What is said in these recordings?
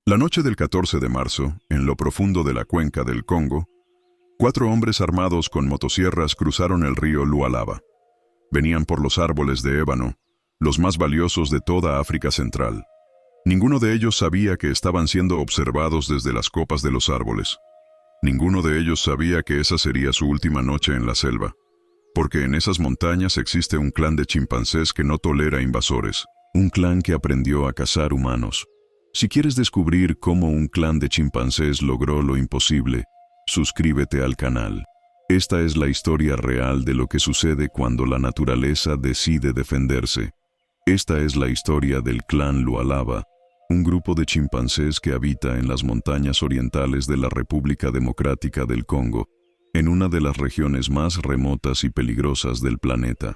La noche del 14 de marzo, en lo profundo de la cuenca del Congo, 4 hombres armados con motosierras cruzaron el río Lualaba. Venían por los árboles de ébano, los más valiosos de toda África Central. Ninguno de ellos sabía que estaban siendo observados desde las copas de los árboles. Ninguno de ellos sabía que esa sería su última noche en la selva, porque en esas montañas existe un clan de chimpancés que no tolera invasores, un clan que aprendió a cazar humanos. Si quieres descubrir cómo un clan de chimpancés logró lo imposible, suscríbete al canal. Esta es la historia real de lo que sucede cuando la naturaleza decide defenderse. Esta es la historia del clan Lualaba, un grupo de chimpancés que habita en las montañas orientales de la República Democrática del Congo, en una de las regiones más remotas y peligrosas del planeta.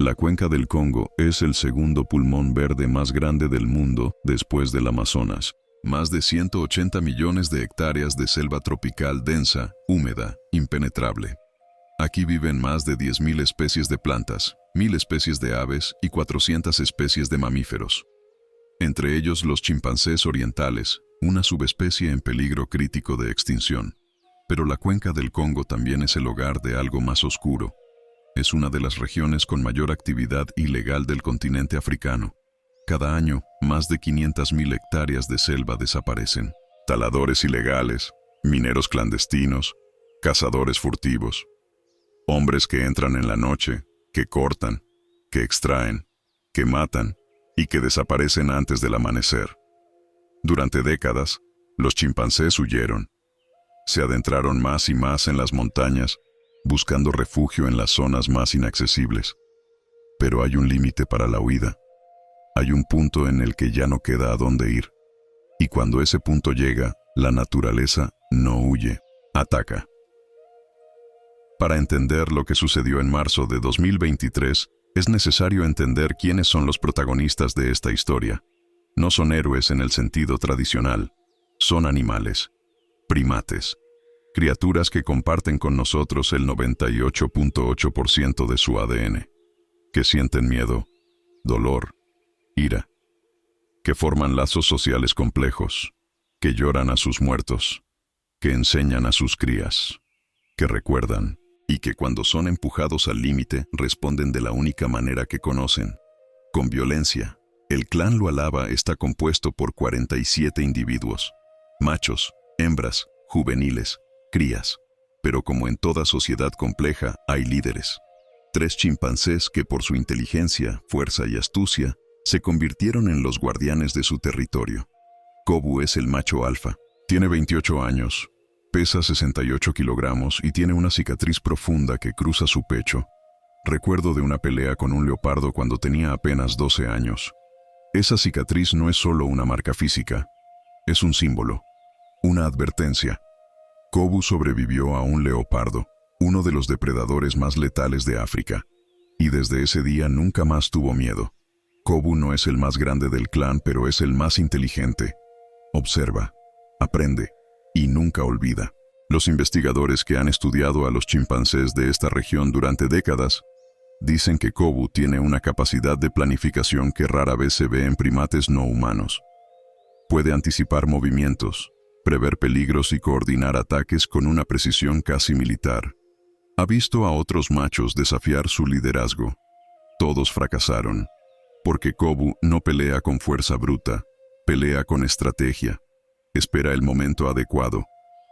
La cuenca del Congo es el segundo pulmón verde más grande del mundo después del Amazonas. Más de 180 millones de hectáreas de selva tropical densa, húmeda, impenetrable. Aquí viven más de 10.000 especies de plantas, 1.000 especies de aves y 400 especies de mamíferos. Entre ellos los chimpancés orientales, una subespecie en peligro crítico de extinción. Pero la cuenca del Congo también es el hogar de algo más oscuro. Es una de las regiones con mayor actividad ilegal del continente africano. Cada año, más de 500.000 hectáreas de selva desaparecen. Taladores ilegales, mineros clandestinos, cazadores furtivos. Hombres que entran en la noche, que cortan, que extraen, que matan y que desaparecen antes del amanecer. Durante décadas, los chimpancés huyeron. Se adentraron más y más en las montañas, buscando refugio en las zonas más inaccesibles. Pero hay un límite para la huida. Hay un punto en el que ya no queda a dónde ir. Y cuando ese punto llega, la naturaleza no huye, ataca. Para entender lo que sucedió en marzo de 2023, es necesario entender quiénes son los protagonistas de esta historia. No son héroes en el sentido tradicional. Son animales, primates, criaturas que comparten con nosotros el 98.8% de su ADN, que sienten miedo, dolor, ira, que forman lazos sociales complejos, que lloran a sus muertos, que enseñan a sus crías, que recuerdan, y que cuando son empujados al límite responden de la única manera que conocen, con violencia. El clan Lualaba está compuesto por 47 individuos, machos, hembras, juveniles, crías. Pero como en toda sociedad compleja, hay líderes. 3 chimpancés que por su inteligencia, fuerza y astucia, se convirtieron en los guardianes de su territorio. Kobu es el macho alfa, tiene 28 años, pesa 68 kilogramos y tiene una cicatriz profunda que cruza su pecho. Recuerdo de una pelea con un leopardo cuando tenía apenas 12 años. Esa cicatriz no es solo una marca física, es un símbolo, una advertencia. Kobu sobrevivió a un leopardo, uno de los depredadores más letales de África, y desde ese día nunca más tuvo miedo. Kobu no es el más grande del clan, pero es el más inteligente. Observa, aprende y nunca olvida. Los investigadores que han estudiado a los chimpancés de esta región durante décadas dicen que Kobu tiene una capacidad de planificación que rara vez se ve en primates no humanos. Puede anticipar movimientos, prever peligros y coordinar ataques con una precisión casi militar. Ha visto a otros machos desafiar su liderazgo. Todos fracasaron, porque Kobu no pelea con fuerza bruta, pelea con estrategia. Espera el momento adecuado,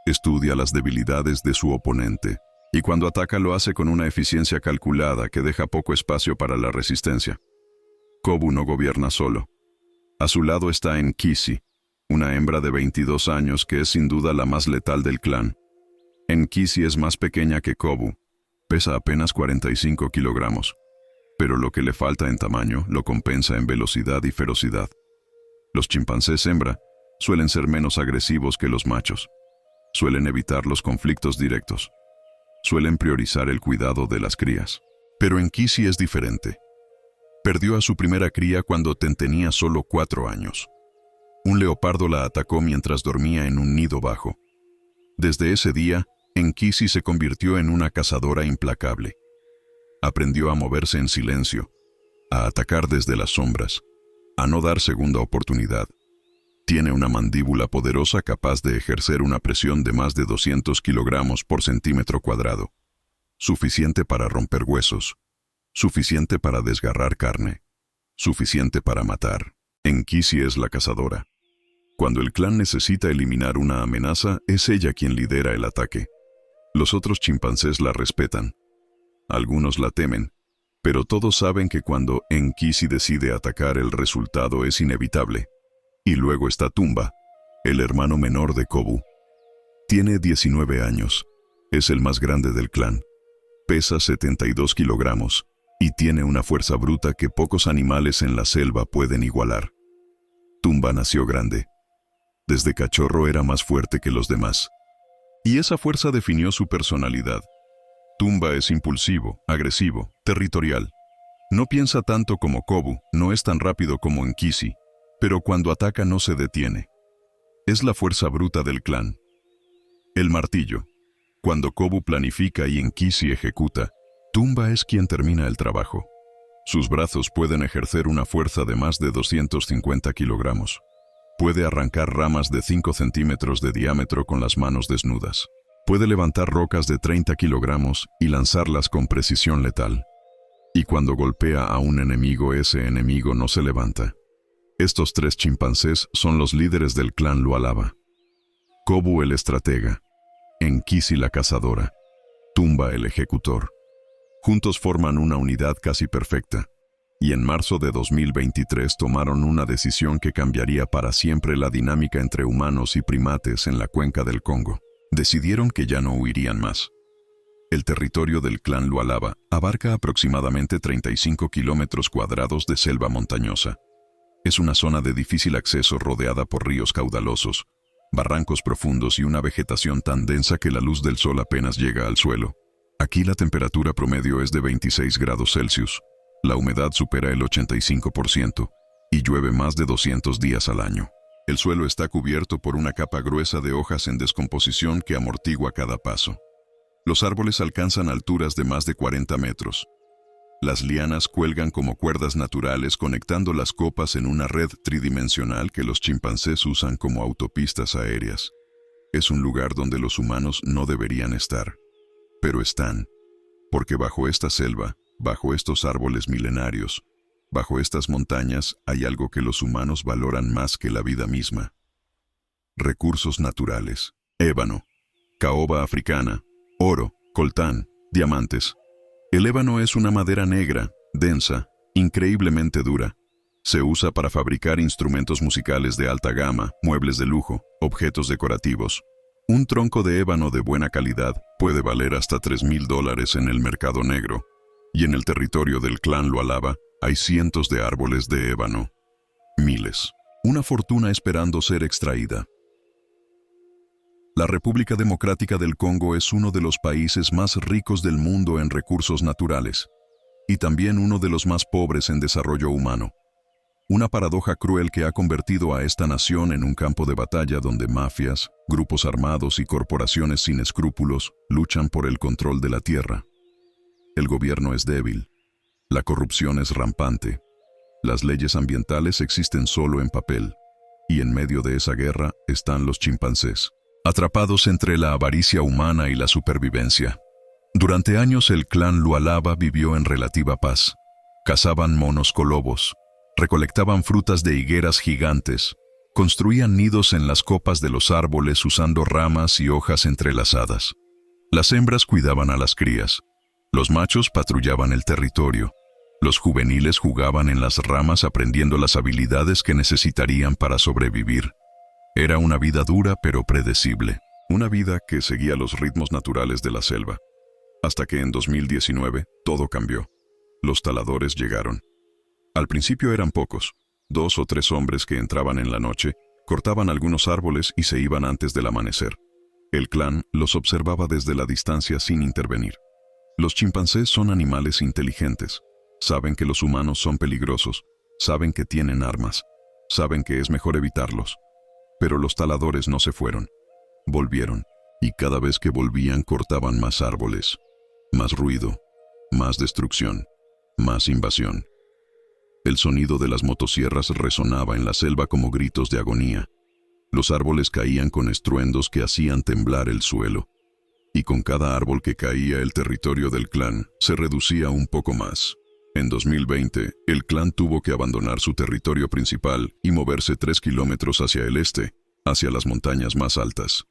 estudia las debilidades de su oponente, y cuando ataca lo hace con una eficiencia calculada que deja poco espacio para la resistencia. Kobu no gobierna solo. A su lado está Nkisi, una hembra de 22 años que es sin duda la más letal del clan. Nkisi es más pequeña que Kobu, pesa apenas 45 kilogramos, pero lo que le falta en tamaño lo compensa en velocidad y ferocidad. Los chimpancés hembra suelen ser menos agresivos que los machos, suelen evitar los conflictos directos, suelen priorizar el cuidado de las crías. Pero Nkisi es diferente. Perdió a su primera cría cuando tenía solo 4 años. Un leopardo la atacó mientras dormía en un nido bajo. Desde ese día, Nkisi se convirtió en una cazadora implacable. Aprendió a moverse en silencio, a atacar desde las sombras, a no dar segunda oportunidad. Tiene una mandíbula poderosa capaz de ejercer una presión de más de 200 kilogramos por centímetro cuadrado. Suficiente para romper huesos. Suficiente para desgarrar carne. Suficiente para matar. Enkisi es la cazadora. Cuando el clan necesita eliminar una amenaza, es ella quien lidera el ataque. Los otros chimpancés la respetan. Algunos la temen, pero todos saben que cuando Enkisi decide atacar, el resultado es inevitable. Y luego está Tumba, el hermano menor de Kobu. Tiene 19 años, es el más grande del clan. Pesa 72 kilogramos y tiene una fuerza bruta que pocos animales en la selva pueden igualar. Tumba nació grande. Desde cachorro era más fuerte que los demás. Y esa fuerza definió su personalidad. Tumba es impulsivo, agresivo, territorial. No piensa tanto como Kobu, no es tan rápido como Enkisi, pero cuando ataca no se detiene. Es la fuerza bruta del clan. El martillo. Cuando Kobu planifica y Enkisi ejecuta, Tumba es quien termina el trabajo. Sus brazos pueden ejercer una fuerza de más de 250 kilogramos. Puede arrancar ramas de 5 centímetros de diámetro con las manos desnudas. Puede levantar rocas de 30 kilogramos y lanzarlas con precisión letal. Y cuando golpea a un enemigo, ese enemigo no se levanta. Estos 3 chimpancés son los líderes del clan Lualaba. Kobu el estratega, Enkisi la cazadora, Tumba el ejecutor. Juntos forman una unidad casi perfecta, y en marzo de 2023 tomaron una decisión que cambiaría para siempre la dinámica entre humanos y primates en la cuenca del Congo. Decidieron que ya no huirían más. El territorio del clan Lualaba abarca aproximadamente 35 kilómetros cuadrados de selva montañosa. Es una zona de difícil acceso rodeada por ríos caudalosos, barrancos profundos y una vegetación tan densa que la luz del sol apenas llega al suelo. Aquí la temperatura promedio es de 26 grados Celsius, la humedad supera el 85% y llueve más de 200 días al año. El suelo está cubierto por una capa gruesa de hojas en descomposición que amortigua cada paso. Los árboles alcanzan alturas de más de 40 metros. Las lianas cuelgan como cuerdas naturales conectando las copas en una red tridimensional que los chimpancés usan como autopistas aéreas. Es un lugar donde los humanos no deberían estar, pero están, porque bajo esta selva, bajo estos árboles milenarios, bajo estas montañas hay algo que los humanos valoran más que la vida misma. Recursos naturales, ébano, caoba africana, oro, coltán, diamantes. El ébano es una madera negra, densa, increíblemente dura. Se usa para fabricar instrumentos musicales de alta gama, muebles de lujo, objetos decorativos. Un tronco de ébano de buena calidad puede valer hasta $3,000 en el mercado negro, y en el territorio del clan Lualaba hay cientos de árboles de ébano. Miles. Una fortuna esperando ser extraída. La República Democrática del Congo es uno de los países más ricos del mundo en recursos naturales, y también uno de los más pobres en desarrollo humano. Una paradoja cruel que ha convertido a esta nación en un campo de batalla donde mafias, grupos armados y corporaciones sin escrúpulos luchan por el control de la tierra. El gobierno es débil, la corrupción es rampante, las leyes ambientales existen solo en papel, y en medio de esa guerra están los chimpancés, atrapados entre la avaricia humana y la supervivencia. Durante años el clan Lualaba vivió en relativa paz. Cazaban monos colobos, recolectaban frutas de higueras gigantes, construían nidos en las copas de los árboles usando ramas y hojas entrelazadas. Las hembras cuidaban a las crías, los machos patrullaban el territorio, los juveniles jugaban en las ramas aprendiendo las habilidades que necesitarían para sobrevivir. Era una vida dura pero predecible, una vida que seguía los ritmos naturales de la selva. Hasta que en 2019 todo cambió. Los taladores llegaron. Al principio eran pocos, 2 o 3 hombres que entraban en la noche, cortaban algunos árboles y se iban antes del amanecer. El clan los observaba desde la distancia sin intervenir. Los chimpancés son animales inteligentes. Saben que los humanos son peligrosos, saben que tienen armas, saben que es mejor evitarlos. Pero los taladores no se fueron. Volvieron, y cada vez que volvían cortaban más árboles, más ruido, más destrucción, más invasión. El sonido de las motosierras resonaba en la selva como gritos de agonía, Los árboles caían con estruendos que hacían temblar el suelo, y con cada árbol que caía el territorio del clan se reducía un poco más. En 2020, el clan tuvo que abandonar su territorio principal y moverse 3 kilómetros hacia el este, hacia las montañas más altas.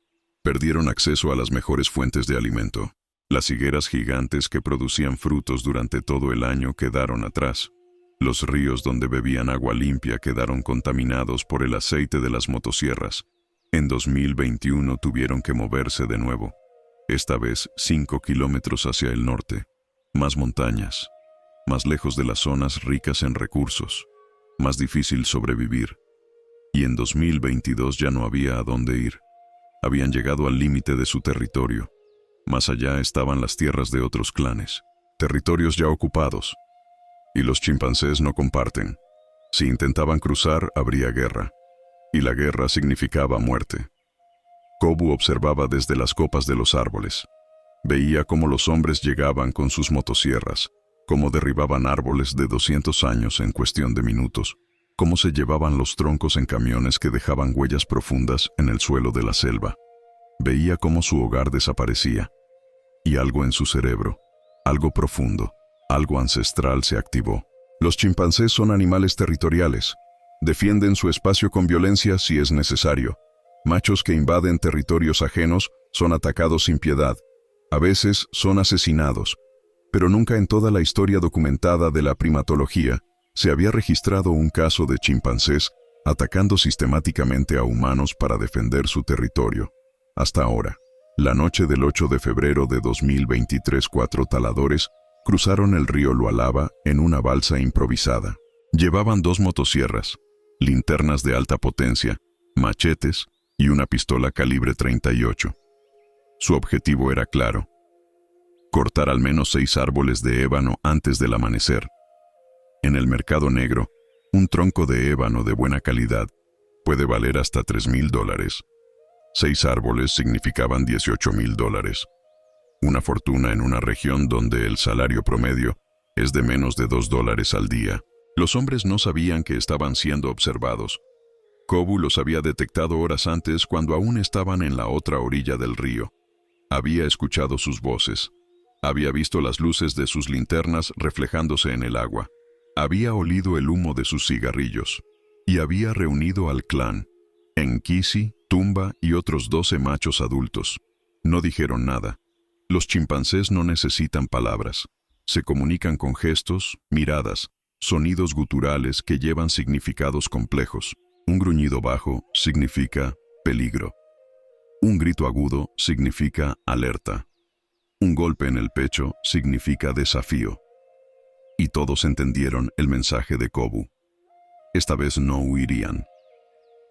Perdieron acceso a las mejores fuentes de alimento. Las higueras gigantes que producían frutos durante todo el año quedaron atrás. Los ríos donde bebían agua limpia quedaron contaminados por el aceite de las motosierras. En 2021 tuvieron que moverse de nuevo, esta vez 5 kilómetros hacia el norte. Más montañas, más lejos de las zonas ricas en recursos, más difícil sobrevivir. Y en 2022 ya no había a dónde ir. Habían llegado al límite de su territorio. Más allá estaban las tierras de otros clanes, territorios ya ocupados. Y los chimpancés no comparten. Si intentaban cruzar, habría guerra. Y la guerra significaba muerte. Kobu observaba desde las copas de los árboles. Veía cómo los hombres llegaban con sus motosierras, cómo derribaban árboles de 200 años en cuestión de minutos, cómo se llevaban los troncos en camiones que dejaban huellas profundas en el suelo de la selva. Veía cómo su hogar desaparecía. Y algo en su cerebro, algo profundo, algo ancestral se activó. Los chimpancés son animales territoriales. Defienden su espacio con violencia si es necesario. Machos que invaden territorios ajenos son atacados sin piedad. A veces son asesinados. Pero nunca en toda la historia documentada de la primatología se había registrado un caso de chimpancés atacando sistemáticamente a humanos para defender su territorio. Hasta ahora, la noche del 8 de febrero de 2023, 4 taladores cruzaron el río Lualaba en una balsa improvisada. Llevaban 2 motosierras, linternas de alta potencia, machetes y una pistola calibre 38. Su objetivo era claro: cortar al menos 6 árboles de ébano antes del amanecer. En el mercado negro, un tronco de ébano de buena calidad puede valer hasta $3,000. 6 árboles significaban $18,000. Una fortuna en una región donde el salario promedio es de menos de $2 al día. Los hombres no sabían que estaban siendo observados. Kobu los había detectado horas antes cuando aún estaban en la otra orilla del río. Había escuchado sus voces. Había visto las luces de sus linternas reflejándose en el agua. Había olido el humo de sus cigarrillos. Y había reunido al clan, Enkisi, Tumba y otros 12 machos adultos. No dijeron nada. Los chimpancés no necesitan palabras. Se comunican con gestos, miradas, sonidos guturales que llevan significados complejos. Un gruñido bajo significa peligro. Un grito agudo significa alerta. Un golpe en el pecho significa desafío. Y todos entendieron el mensaje de Kobu. Esta vez no huirían.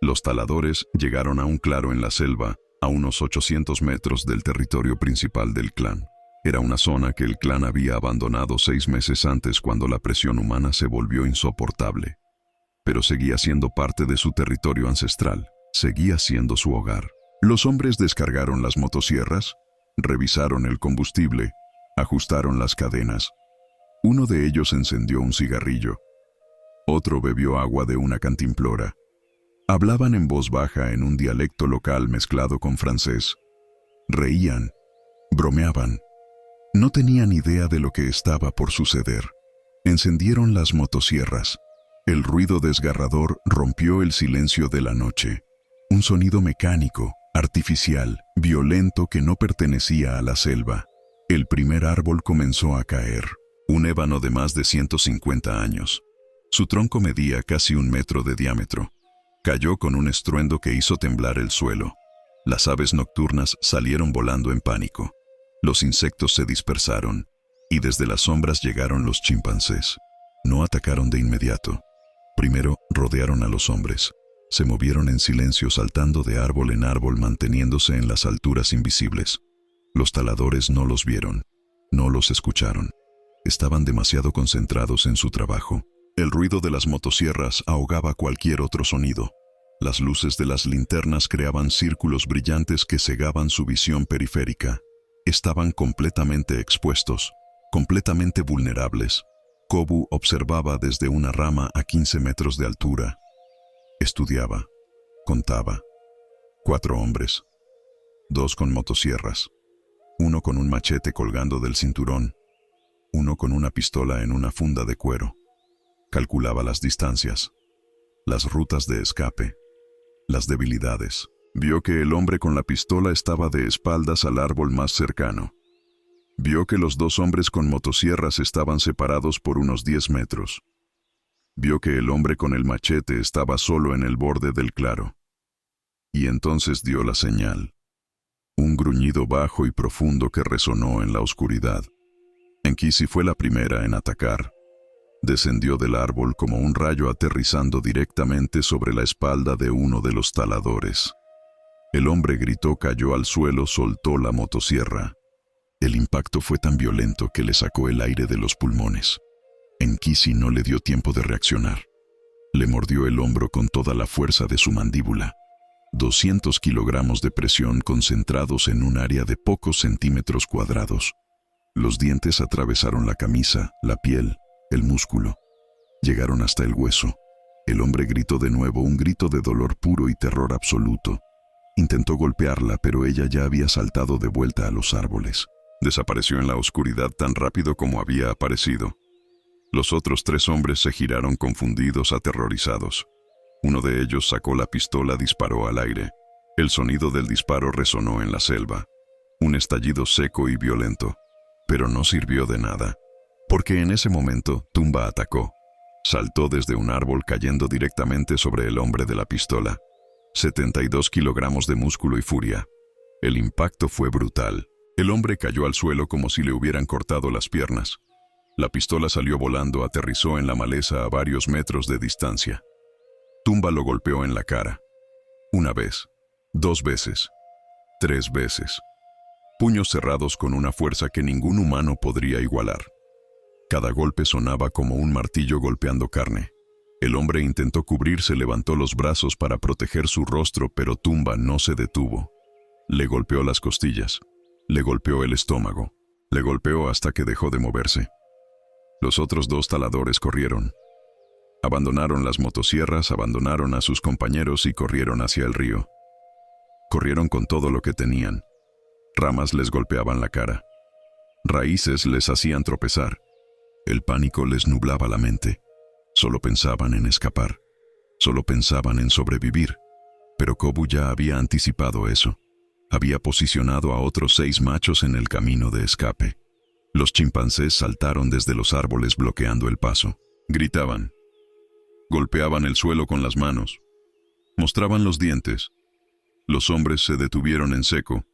Los taladores llegaron a un claro en la selva, a unos 800 metros del territorio principal del clan. Era una zona que el clan había abandonado 6 meses antes cuando la presión humana se volvió insoportable. Pero seguía siendo parte de su territorio ancestral, seguía siendo su hogar. Los hombres descargaron las motosierras, revisaron el combustible, ajustaron las cadenas. Uno de ellos encendió un cigarrillo. Otro bebió agua de una cantimplora. Hablaban en voz baja en un dialecto local mezclado con francés. Reían, bromeaban. No tenían idea de lo que estaba por suceder. Encendieron las motosierras. El ruido desgarrador rompió el silencio de la noche. Un sonido mecánico, artificial, violento que no pertenecía a la selva. El primer árbol comenzó a caer. Un ébano de más de 150 años. Su tronco medía casi 1 metro de diámetro. Cayó con un estruendo que hizo temblar el suelo. Las aves nocturnas salieron volando en pánico. Los insectos se dispersaron, y desde las sombras llegaron los chimpancés. No atacaron de inmediato. Primero rodearon a los hombres. Se movieron en silencio saltando de árbol en árbol manteniéndose en las alturas invisibles. Los taladores no los vieron, no los escucharon. Estaban demasiado concentrados en su trabajo. El ruido de las motosierras ahogaba cualquier otro sonido. Las luces de las linternas creaban círculos brillantes que cegaban su visión periférica. Estaban completamente expuestos, completamente vulnerables. Kobu observaba desde una rama a 15 metros de altura. Estudiaba, contaba, 4 hombres, 2 con motosierras, 1 con un machete colgando del cinturón, 1 con una pistola en una funda de cuero. Calculaba las distancias, las rutas de escape, las debilidades. Vio que el hombre con la pistola estaba de espaldas al árbol más cercano. Vio que los 2 hombres con motosierras estaban separados por unos 10 metros. Vio que el hombre con el machete estaba solo en el borde del claro. Y entonces dio la señal. Un gruñido bajo y profundo que resonó en la oscuridad. Enkisi fue la primera en atacar. Descendió del árbol como un rayo aterrizando directamente sobre la espalda de uno de los taladores. El hombre gritó, cayó al suelo, soltó la motosierra. El impacto fue tan violento que le sacó el aire de los pulmones. Enkisi no le dio tiempo de reaccionar. Le mordió el hombro con toda la fuerza de su mandíbula. 200 kilogramos de presión concentrados en un área de pocos centímetros cuadrados. Los dientes atravesaron la camisa, la piel, el músculo. Llegaron hasta el hueso. El hombre gritó de nuevo, un grito de dolor puro y terror absoluto. Intentó golpearla, pero ella ya había saltado de vuelta a los árboles. Desapareció en la oscuridad tan rápido como había aparecido. Los otros 3 hombres se giraron confundidos, aterrorizados. Uno de ellos sacó la pistola, disparó al aire. El sonido del disparo resonó en la selva. Un estallido seco y violento. Pero no sirvió de nada, porque en ese momento Tumba atacó. Saltó desde un árbol cayendo directamente sobre el hombre de la pistola. 72 kilogramos de músculo y furia. El impacto fue brutal. El hombre cayó al suelo como si le hubieran cortado las piernas. La pistola salió volando, aterrizó en la maleza a varios metros de distancia. Tumba lo golpeó en la cara. 1 vez, 2 veces, 3 veces. Puños cerrados con una fuerza que ningún humano podría igualar. Cada golpe sonaba como un martillo golpeando carne. El hombre intentó cubrirse, levantó los brazos para proteger su rostro, pero Tumba no se detuvo. Le golpeó las costillas, le golpeó el estómago, le golpeó hasta que dejó de moverse. Los otros 2 taladores corrieron. Abandonaron las motosierras, abandonaron a sus compañeros y corrieron hacia el río. Corrieron con todo lo que tenían. Ramas les golpeaban la cara. Raíces les hacían tropezar. El pánico les nublaba la mente. Solo pensaban en escapar. Solo pensaban en sobrevivir. Pero Kobu ya había anticipado eso. Había posicionado a otros 6 machos en el camino de escape. Los chimpancés saltaron desde los árboles bloqueando el paso. Gritaban. Golpeaban el suelo con las manos. Mostraban los dientes. Los hombres se detuvieron en seco.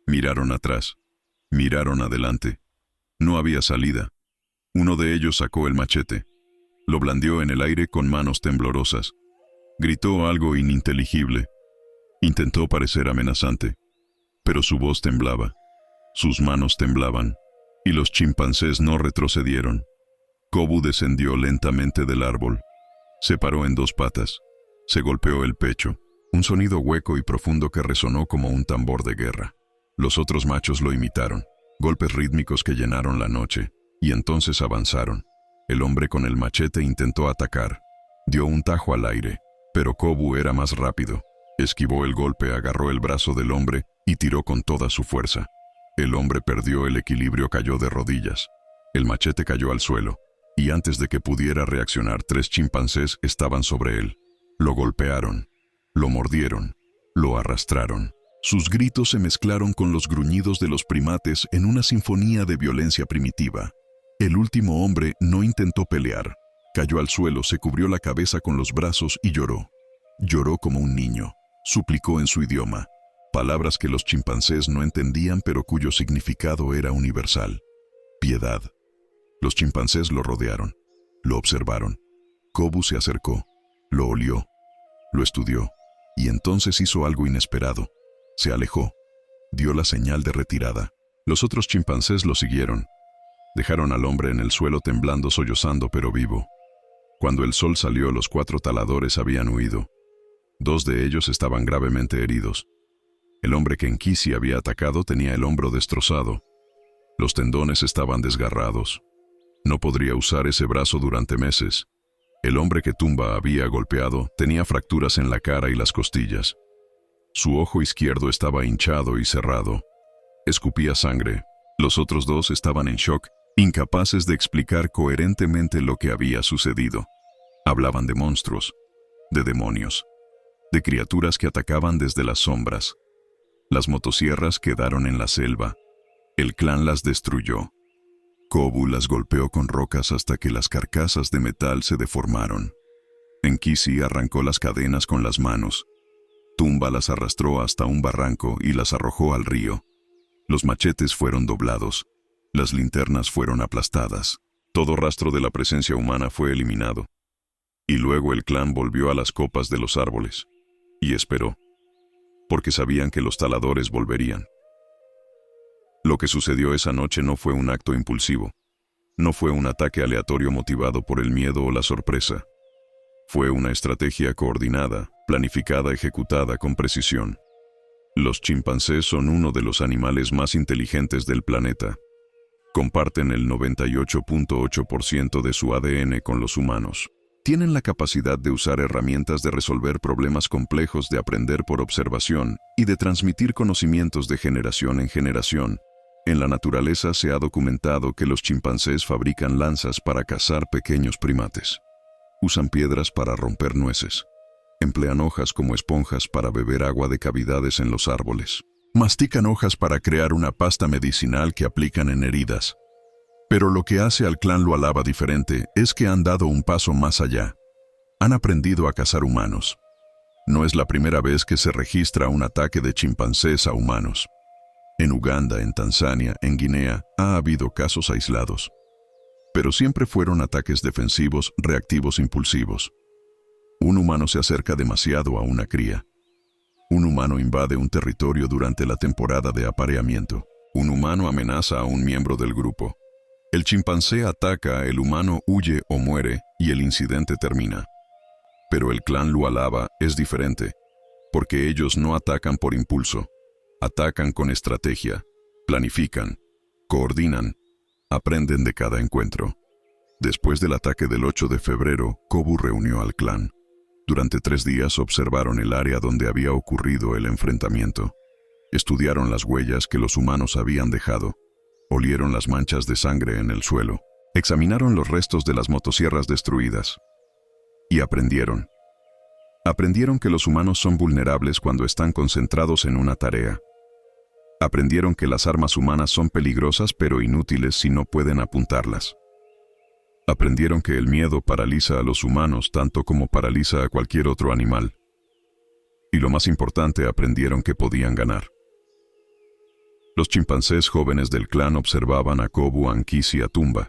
Miraron atrás. Miraron adelante. No había salida. Uno de ellos sacó el machete. Lo blandió en el aire con manos temblorosas. Gritó algo ininteligible. Intentó parecer amenazante. Pero su voz temblaba. Sus manos temblaban. Y los chimpancés no retrocedieron. Kobu descendió lentamente del árbol. Se paró en 2 patas. Se golpeó el pecho. Un sonido hueco y profundo que resonó como un tambor de guerra. Los otros machos lo imitaron. Golpes rítmicos que llenaron la noche. Y entonces avanzaron. El hombre con el machete intentó atacar. Dio un tajo al aire. Pero Kobu era más rápido. Esquivó el golpe, agarró el brazo del hombre y tiró con toda su fuerza. El hombre perdió el equilibrio, cayó de rodillas. El machete cayó al suelo. Y antes de que pudiera reaccionar, 3 chimpancés estaban sobre él. Lo golpearon. Lo mordieron. Lo arrastraron. Sus gritos se mezclaron con los gruñidos de los primates en una sinfonía de violencia primitiva. El último hombre no intentó pelear. Cayó al suelo, se cubrió la cabeza con los brazos y lloró. Lloró como un niño. Suplicó en su idioma. Palabras que los chimpancés no entendían pero cuyo significado era universal. Piedad. Los chimpancés lo rodearon. Lo observaron. Kobu se acercó. Lo olió. Lo estudió. Y entonces hizo algo inesperado. Se alejó. Dio la señal de retirada. Los otros chimpancés lo siguieron. Dejaron al hombre en el suelo temblando, sollozando pero vivo. Cuando el sol salió, los 4 taladores habían huido. 2 de ellos estaban gravemente heridos. El hombre que Enkisi había atacado tenía el hombro destrozado. Los tendones estaban desgarrados. No podría usar ese brazo durante meses. El hombre que Tumba había golpeado tenía fracturas en la cara y las costillas. Su ojo izquierdo estaba hinchado y cerrado. Escupía sangre. Los otros dos estaban en shock, incapaces de explicar coherentemente lo que había sucedido. Hablaban de monstruos, de demonios, de criaturas que atacaban desde las sombras. Las motosierras quedaron en la selva. El clan las destruyó. Kobu las golpeó con rocas hasta que las carcasas de metal se deformaron. Enkisi arrancó las cadenas con las manos. Tumba las arrastró hasta un barranco y las arrojó al río. Los machetes fueron doblados. Las linternas fueron aplastadas. Todo rastro de la presencia humana fue eliminado. Y luego el clan volvió a las copas de los árboles. Y esperó, porque sabían que los taladores volverían. Lo que sucedió esa noche no fue un acto impulsivo. No fue un ataque aleatorio motivado por el miedo o la sorpresa. Fue una estrategia coordinada, planificada, ejecutada con precisión. Los chimpancés son uno de los animales más inteligentes del planeta. Comparten el 98.8% de su ADN con los humanos. Tienen la capacidad de usar herramientas de resolver problemas complejos, de aprender por observación y de transmitir conocimientos de generación en generación. En la naturaleza se ha documentado que los chimpancés fabrican lanzas para cazar pequeños primates. Usan piedras para romper nueces. Emplean hojas como esponjas para beber agua de cavidades en los árboles. Mastican hojas para crear una pasta medicinal que aplican en heridas. Pero lo que hace al clan Lualaba diferente es que han dado un paso más allá. Han aprendido a cazar humanos. No es la primera vez que se registra un ataque de chimpancés a humanos. En Uganda, en Tanzania, en Guinea, ha habido casos aislados. Pero siempre fueron ataques defensivos, reactivos, impulsivos. Un humano se acerca demasiado a una cría. Un humano invade un territorio durante la temporada de apareamiento. Un humano amenaza a un miembro del grupo. El chimpancé ataca, el humano huye o muere y el incidente termina. Pero el clan Lualaba es diferente, porque ellos no atacan por impulso. Atacan con estrategia, planifican, coordinan, aprenden de cada encuentro. Después del ataque del 8 de febrero, Kobu reunió al clan. Durante 3 días observaron el área donde había ocurrido el enfrentamiento. Estudiaron las huellas que los humanos habían dejado. Olieron las manchas de sangre en el suelo. Examinaron los restos de las motosierras destruidas. Y aprendieron. Aprendieron que los humanos son vulnerables cuando están concentrados en una tarea. Aprendieron que las armas humanas son peligrosas pero inútiles si no pueden apuntarlas. Aprendieron que el miedo paraliza a los humanos tanto como paraliza a cualquier otro animal. Y lo más importante, aprendieron que podían ganar. Los chimpancés jóvenes del clan observaban a Kobu, Ankisi y a Tumba.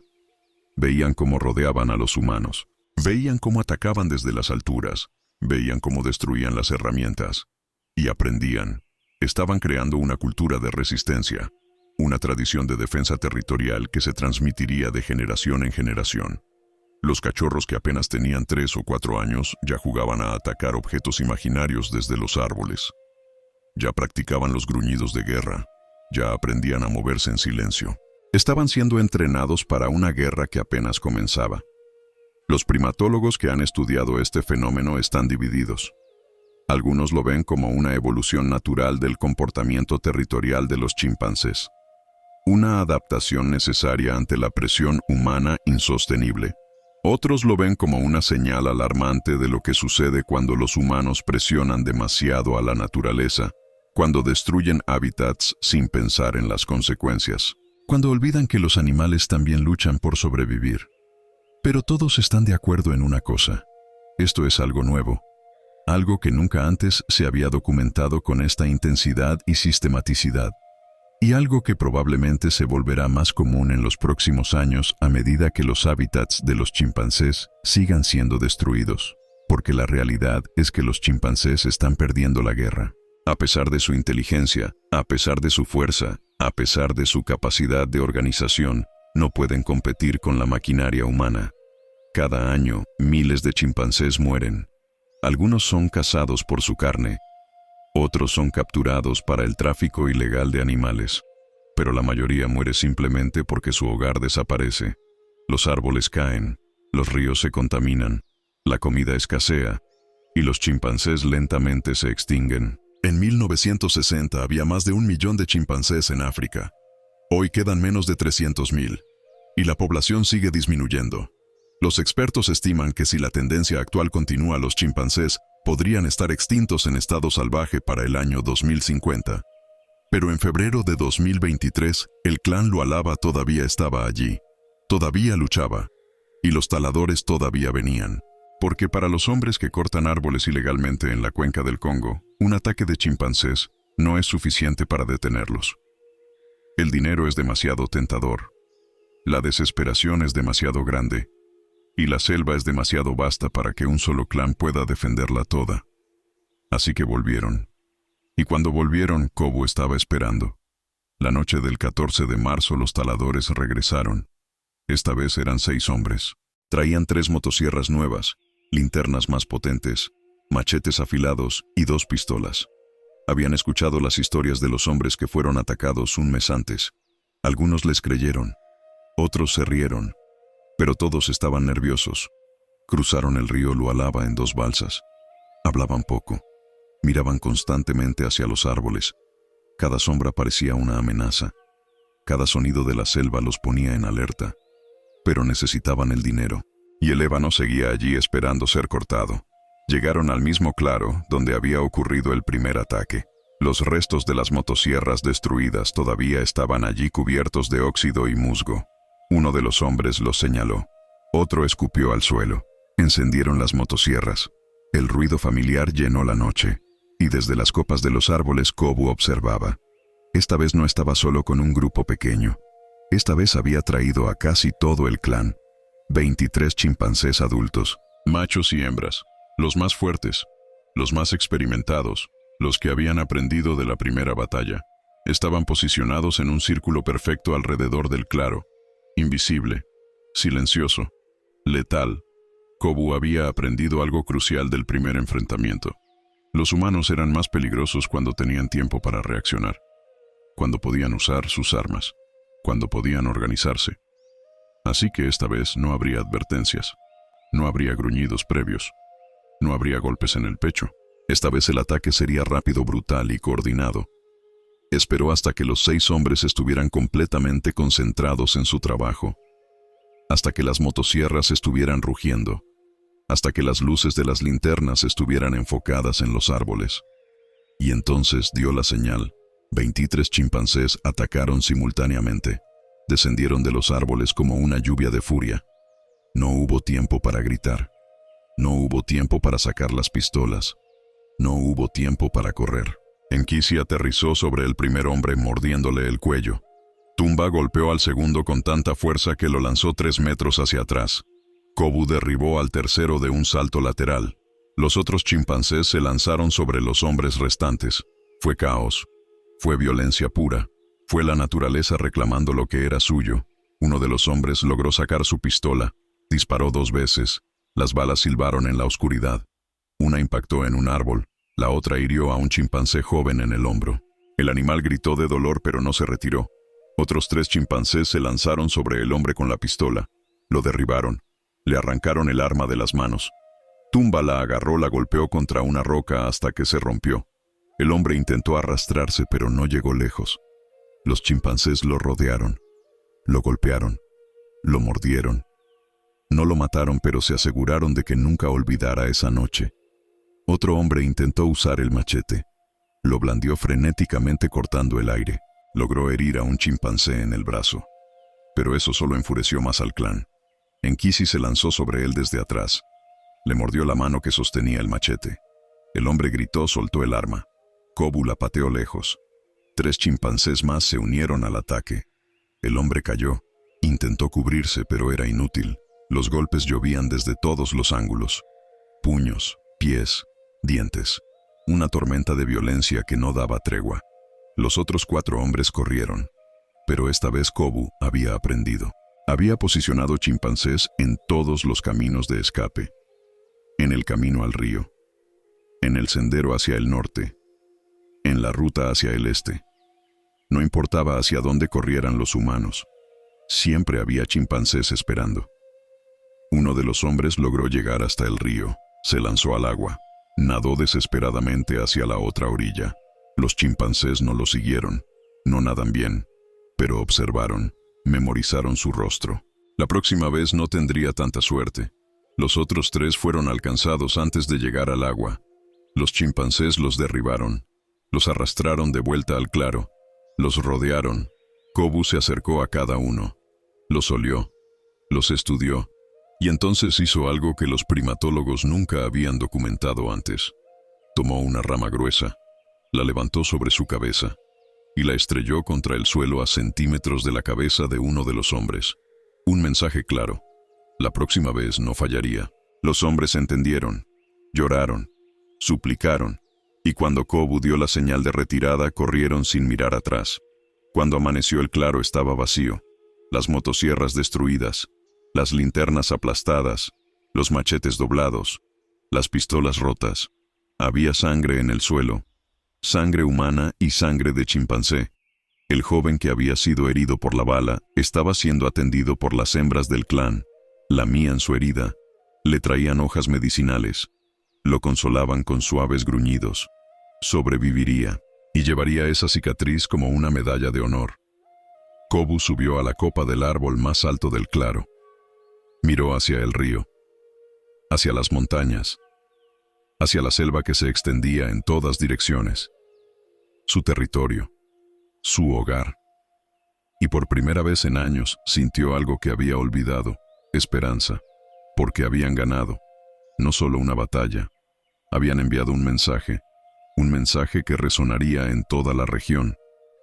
Veían cómo rodeaban a los humanos. Veían cómo atacaban desde las alturas. Veían cómo destruían las herramientas. Y aprendían. Estaban creando una cultura de resistencia. Una tradición de defensa territorial que se transmitiría de generación en generación. Los cachorros que apenas tenían 3 o 4 años ya jugaban a atacar objetos imaginarios desde los árboles. Ya practicaban los gruñidos de guerra. Ya aprendían a moverse en silencio. Estaban siendo entrenados para una guerra que apenas comenzaba. Los primatólogos que han estudiado este fenómeno están divididos. Algunos lo ven como una evolución natural del comportamiento territorial de los chimpancés. Una adaptación necesaria ante la presión humana insostenible. Otros lo ven como una señal alarmante de lo que sucede cuando los humanos presionan demasiado a la naturaleza, cuando destruyen hábitats sin pensar en las consecuencias, cuando olvidan que los animales también luchan por sobrevivir. Pero todos están de acuerdo en una cosa. Esto es algo nuevo, algo que nunca antes se había documentado con esta intensidad y sistematicidad. Y algo que probablemente se volverá más común en los próximos años a medida que los hábitats de los chimpancés sigan siendo destruidos. Porque la realidad es que los chimpancés están perdiendo la guerra. A pesar de su inteligencia, a pesar de su fuerza, a pesar de su capacidad de organización, no pueden competir con la maquinaria humana. Cada año, miles de chimpancés mueren. Algunos son cazados por su carne. Otros son capturados para el tráfico ilegal de animales, pero la mayoría muere simplemente porque su hogar desaparece. Los árboles caen, los ríos se contaminan, la comida escasea, y los chimpancés lentamente se extinguen. En 1960 había más de 1 millón de chimpancés en África. Hoy quedan menos de 300.000, y la población sigue disminuyendo. Los expertos estiman que si la tendencia actual continúa, los chimpancés podrían estar extintos en estado salvaje para el año 2050. Pero en febrero de 2023, el clan Lualaba todavía estaba allí, todavía luchaba, y los taladores todavía venían. Porque para los hombres que cortan árboles ilegalmente en la cuenca del Congo, un ataque de chimpancés no es suficiente para detenerlos. El dinero es demasiado tentador, la desesperación es demasiado grande, y la selva es demasiado vasta para que un solo clan pueda defenderla toda. Así que volvieron. Y cuando volvieron, Kobu estaba esperando. La noche del 14 de marzo los taladores regresaron. Esta vez eran 6 hombres. Traían 3 motosierras nuevas, linternas más potentes, machetes afilados y 2 pistolas. Habían escuchado las historias de los hombres que fueron atacados un mes antes. Algunos les creyeron, otros se rieron, pero todos estaban nerviosos. Cruzaron el río Lualaba en 2 balsas. Hablaban poco. Miraban constantemente hacia los árboles. Cada sombra parecía una amenaza. Cada sonido de la selva los ponía en alerta. Pero necesitaban el dinero, y el ébano seguía allí esperando ser cortado. Llegaron al mismo claro donde había ocurrido el primer ataque. Los restos de las motosierras destruidas todavía estaban allí cubiertos de óxido y musgo. Uno de los hombres los señaló. Otro escupió al suelo. Encendieron las motosierras. El ruido familiar llenó la noche. Y desde las copas de los árboles Kobu observaba. Esta vez no estaba solo con un grupo pequeño. Esta vez había traído a casi todo el clan. 23 chimpancés adultos, machos y hembras, los más fuertes, los más experimentados, los que habían aprendido de la primera batalla. Estaban posicionados en un círculo perfecto alrededor del claro, invisible, silencioso, letal. Kobu había aprendido algo crucial del primer enfrentamiento. Los humanos eran más peligrosos cuando tenían tiempo para reaccionar, cuando podían usar sus armas, cuando podían organizarse. Así que esta vez no habría advertencias, no habría gruñidos previos, no habría golpes en el pecho. Esta vez el ataque sería rápido, brutal y coordinado. Esperó hasta que los 6 hombres estuvieran completamente concentrados en su trabajo, hasta que las motosierras estuvieran rugiendo, hasta que las luces de las linternas estuvieran enfocadas en los árboles. Y entonces dio la señal. 23 chimpancés atacaron simultáneamente. Descendieron de los árboles como una lluvia de furia. No hubo tiempo para gritar. No hubo tiempo para sacar las pistolas. No hubo tiempo para correr. Nkisi aterrizó sobre el primer hombre mordiéndole el cuello. Tumba golpeó al segundo con tanta fuerza que lo lanzó 3 metros hacia atrás. Kobu derribó al tercero de un salto lateral. Los otros chimpancés se lanzaron sobre los hombres restantes. Fue caos. Fue violencia pura. Fue la naturaleza reclamando lo que era suyo. Uno de los hombres logró sacar su pistola. Disparó 2 veces. Las balas silbaron en la oscuridad. Una impactó en un árbol. La otra hirió a un chimpancé joven en el hombro. El animal gritó de dolor pero no se retiró. Otros 3 chimpancés se lanzaron sobre el hombre con la pistola. Lo derribaron. Le arrancaron el arma de las manos. Tumba la agarró, la golpeó contra una roca hasta que se rompió. El hombre intentó arrastrarse pero no llegó lejos. Los chimpancés lo rodearon. Lo golpearon. Lo mordieron. No lo mataron pero se aseguraron de que nunca olvidara esa noche. Otro hombre intentó usar el machete. Lo blandió frenéticamente cortando el aire. Logró herir a un chimpancé en el brazo. Pero eso solo enfureció más al clan. Nkisi se lanzó sobre él desde atrás. Le mordió la mano que sostenía el machete. El hombre gritó, soltó el arma. Kobu la pateó lejos. 3 chimpancés más se unieron al ataque. El hombre cayó. Intentó cubrirse, pero era inútil. Los golpes llovían desde todos los ángulos. Puños, pies, dientes. Una tormenta de violencia que no daba tregua. Los otros 4 hombres corrieron. Pero esta vez Kobu había aprendido. Había posicionado chimpancés en todos los caminos de escape. En el camino al río. En el sendero hacia el norte. En la ruta hacia el este. No importaba hacia dónde corrieran los humanos. Siempre había chimpancés esperando. Uno de los hombres logró llegar hasta el río. Se lanzó al agua. Nadó desesperadamente hacia la otra orilla. Los chimpancés no lo siguieron. No nadan bien, pero observaron, memorizaron su rostro. La próxima vez no tendría tanta suerte. Los otros 3 fueron alcanzados antes de llegar al agua. Los chimpancés los derribaron. Los arrastraron de vuelta al claro. Los rodearon. Kobu se acercó a cada uno. Los olió. Los estudió. Y entonces hizo algo que los primatólogos nunca habían documentado antes. Tomó una rama gruesa, la levantó sobre su cabeza y la estrelló contra el suelo a centímetros de la cabeza de uno de los hombres. Un mensaje claro. La próxima vez no fallaría. Los hombres entendieron, lloraron, suplicaron, y cuando Kobu dio la señal de retirada, corrieron sin mirar atrás. Cuando amaneció el claro estaba vacío, las motosierras destruidas, las linternas aplastadas, los machetes doblados, las pistolas rotas. Había sangre en el suelo, sangre humana y sangre de chimpancé. El joven que había sido herido por la bala estaba siendo atendido por las hembras del clan. Lamían su herida, le traían hojas medicinales, lo consolaban con suaves gruñidos. Sobreviviría y llevaría esa cicatriz como una medalla de honor. Kobu subió a la copa del árbol más alto del claro. Miró hacia el río, hacia las montañas, hacia la selva que se extendía en todas direcciones. Su territorio, su hogar. Y por primera vez en años sintió algo que había olvidado, esperanza, porque habían ganado, no solo una batalla, habían enviado un mensaje que resonaría en toda la región.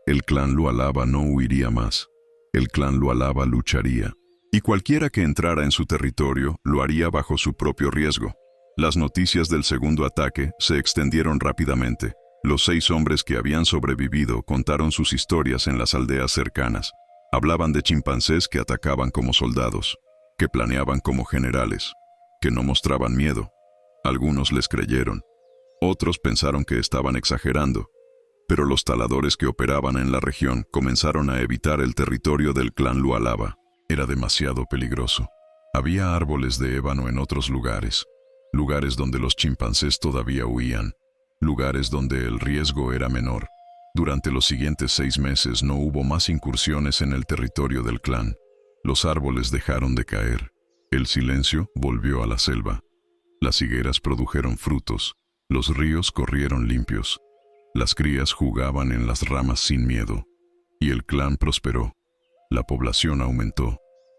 El clan Lualaba no huiría más, el clan Lualaba lucharía, y cualquiera que entrara en su territorio lo haría bajo su propio riesgo. Las noticias del segundo ataque se extendieron rápidamente. Los 6 hombres que habían sobrevivido contaron sus historias en las aldeas cercanas. Hablaban de chimpancés que atacaban como soldados, que planeaban como generales, que no mostraban miedo. Algunos les creyeron. Otros pensaron que estaban exagerando. Pero los taladores que operaban en la región comenzaron a evitar el territorio del clan Lualaba. Era demasiado peligroso. Había árboles de ébano en otros lugares donde los chimpancés todavía huían, lugares donde el riesgo era menor. Durante los siguientes 6 meses no hubo más incursiones en el territorio del clan. Los árboles dejaron de caer. El silencio volvió a la selva. Las higueras produjeron frutos. Los ríos corrieron limpios. Las crías jugaban en las ramas sin miedo. Y el clan prosperó. La población aumentó.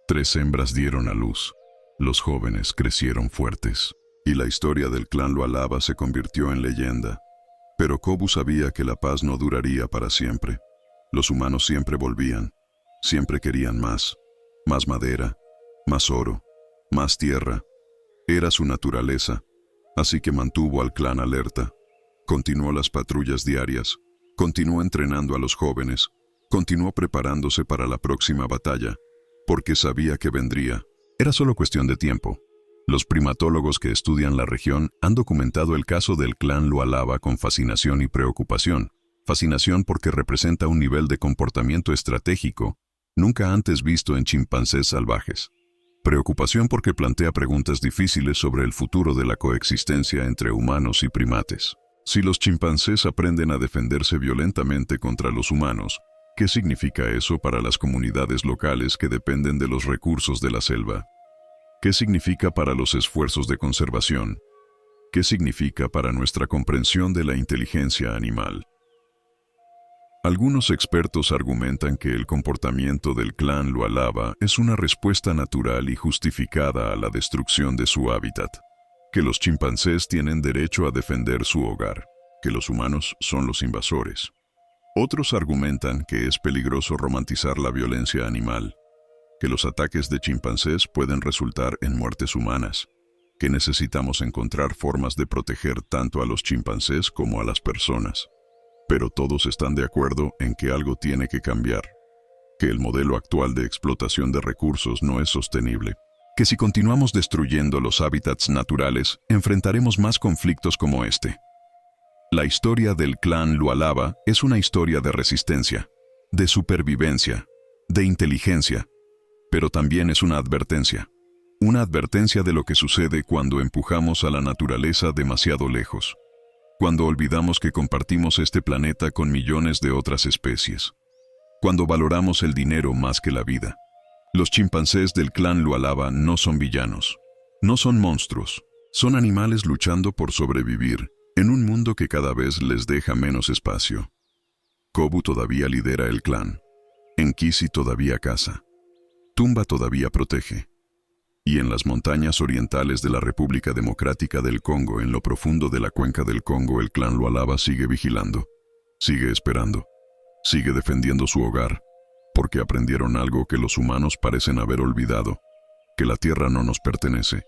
3 hembras dieron a luz. Los jóvenes crecieron fuertes. Y la historia del clan Lualaba se convirtió en leyenda. Pero Kobu sabía que la paz no duraría para siempre. Los humanos siempre volvían. Siempre querían más. Más madera, más oro, más tierra. Era su naturaleza. Así que mantuvo al clan alerta. Continuó las patrullas diarias. Continuó entrenando a los jóvenes. Continuó preparándose para la próxima batalla. Porque sabía que vendría. Era solo cuestión de tiempo. Los primatólogos que estudian la región han documentado el caso del clan Lualaba con fascinación y preocupación. Fascinación porque representa un nivel de comportamiento estratégico nunca antes visto en chimpancés salvajes. Preocupación porque plantea preguntas difíciles sobre el futuro de la coexistencia entre humanos y primates. Si los chimpancés aprenden a defenderse violentamente contra los humanos, ¿qué significa eso para las comunidades locales que dependen de los recursos de la selva? ¿Qué significa para los esfuerzos de conservación? ¿Qué significa para nuestra comprensión de la inteligencia animal? Algunos expertos argumentan que el comportamiento del clan Lualaba es una respuesta natural y justificada a la destrucción de su hábitat, que los chimpancés tienen derecho a defender su hogar, que los humanos son los invasores. Otros argumentan que es peligroso romantizar la violencia animal, que los ataques de chimpancés pueden resultar en muertes humanas, que necesitamos encontrar formas de proteger tanto a los chimpancés como a las personas. Pero todos están de acuerdo en que algo tiene que cambiar, que el modelo actual de explotación de recursos no es sostenible, que si continuamos destruyendo los hábitats naturales, enfrentaremos más conflictos como este. La historia del clan Lualaba es una historia de resistencia, de supervivencia, de inteligencia, pero también es una advertencia. Una advertencia de lo que sucede cuando empujamos a la naturaleza demasiado lejos. Cuando olvidamos que compartimos este planeta con millones de otras especies. Cuando valoramos el dinero más que la vida. Los chimpancés del clan Lualaba no son villanos. No son monstruos. Son animales luchando por sobrevivir en un mundo que cada vez les deja menos espacio. Kobu todavía lidera el clan. Nkisi todavía caza. Tumba todavía protege. Y en las montañas orientales de la República Democrática del Congo, en lo profundo de la cuenca del Congo, el clan Lualaba sigue vigilando, sigue esperando, sigue defendiendo su hogar, porque aprendieron algo que los humanos parecen haber olvidado, que la tierra no nos pertenece,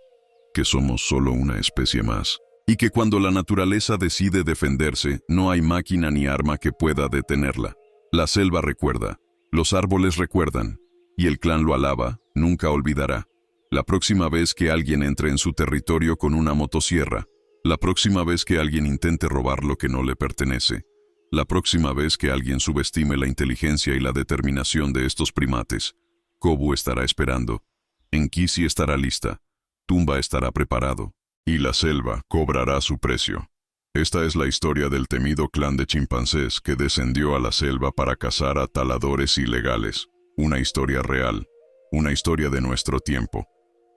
que somos solo una especie más, y que cuando la naturaleza decide defenderse, no hay máquina ni arma que pueda detenerla. La selva recuerda, los árboles recuerdan, y el clan Lualaba nunca olvidará. La próxima vez que alguien entre en su territorio con una motosierra, la próxima vez que alguien intente robar lo que no le pertenece, la próxima vez que alguien subestime la inteligencia y la determinación de estos primates, Kobu estará esperando, Nkisi estará lista, Tumba estará preparado, y la selva cobrará su precio. Esta es la historia del temido clan de chimpancés que descendió a la selva para cazar a taladores ilegales. Una historia real, una historia de nuestro tiempo.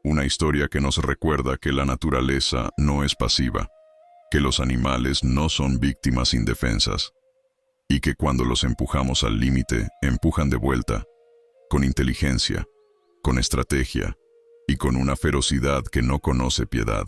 Una historia que nos recuerda que la naturaleza no es pasiva, que los animales no son víctimas indefensas, y que cuando los empujamos al límite, empujan de vuelta, con inteligencia, con estrategia, y con una ferocidad que no conoce piedad.